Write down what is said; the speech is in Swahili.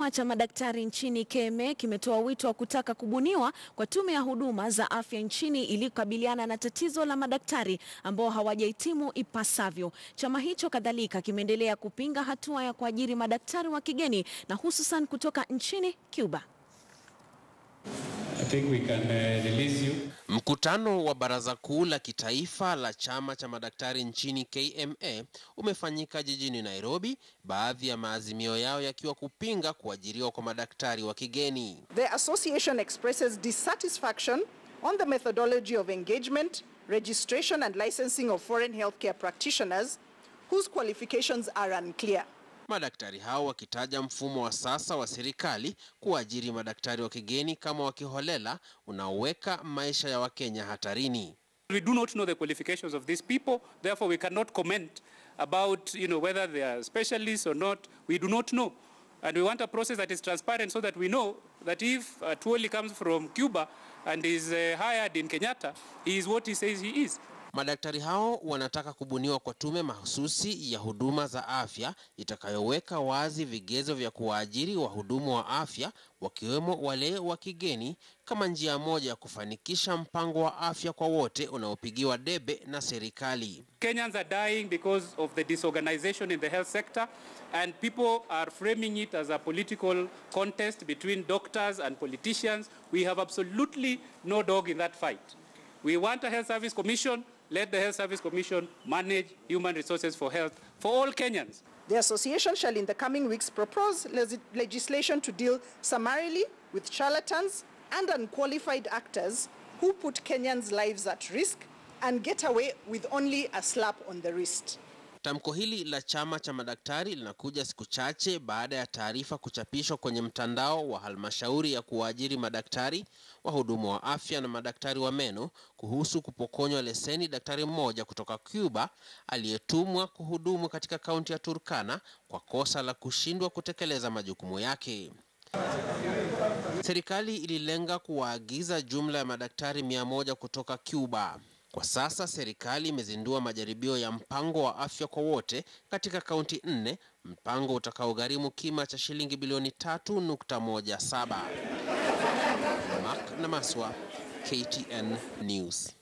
Chama cha madaktari nchini KMA kimetoa wito wa kutaka kubuniwa kwa tume ya huduma za afya nchini ili kukabiliana na tatizo la madaktari ambao hawajahitimu ipasavyo. Chama hicho kadhalika kimeendelea kupinga hatua ya kuajiri madaktari wa kigeni na hususan kutoka nchini Cuba. Mkutano wa Baraza Kuu la Kitaifa la Chama cha Madaktari nchini KMA umefanyika jijini Nairobi, baadhi ya maazimio yao yakiwa kupinga kuajiriwa kwa madaktari wa kigeni. The association expresses dissatisfaction on the methodology of engagement, registration and licensing of foreign healthcare practitioners whose qualifications are unclear. Madaktari hao wakitaja mfumo wa sasa wa serikali kuajiri madaktari wa kigeni kama wakiholela unaoweka maisha ya Wakenya hatarini. We do not know the qualifications of these people, therefore we cannot comment about whether they are specialists or not. We do not know, and we want a process that is transparent so that we know that if Tuoli comes from Cuba and is hired in Kenyatta, he is what he says he is. Madaktari hao wanataka kubuniwa kwa tume mahususi ya huduma za afya itakayoweka wazi vigezo vya kuajiri wahudumu wa afya wakiwemo wale wa kigeni kama njia moja ya kufanikisha mpango wa afya kwa wote unaopigiwa debe na serikali. Kenyans are dying because of the disorganization in the health sector, and people are framing it as a political contest between doctors and politicians. We have absolutely no dog in that fight. We want a health service commission. Let the Health Service Commission manage human resources for health for all Kenyans. The association shall in the coming weeks propose legislation to deal summarily with charlatans and unqualified actors who put Kenyans' lives at risk and get away with only a slap on the wrist. Tamko hili la chama cha madaktari linakuja siku chache baada ya taarifa kuchapishwa kwenye mtandao wa halmashauri ya kuajiri madaktari, wahudumu wa afya na madaktari wa meno kuhusu kupokonywa leseni daktari mmoja kutoka Cuba aliyetumwa kuhudumu katika kaunti ya Turkana kwa kosa la kushindwa kutekeleza majukumu yake. Serikali ililenga kuwaagiza jumla ya madaktari 100 kutoka Cuba. Kwa sasa serikali imezindua majaribio ya mpango wa afya kwa wote katika kaunti 4, mpango utakaogharimu kima cha shilingi bilioni 3.17. Mark na Maswa, KTN News.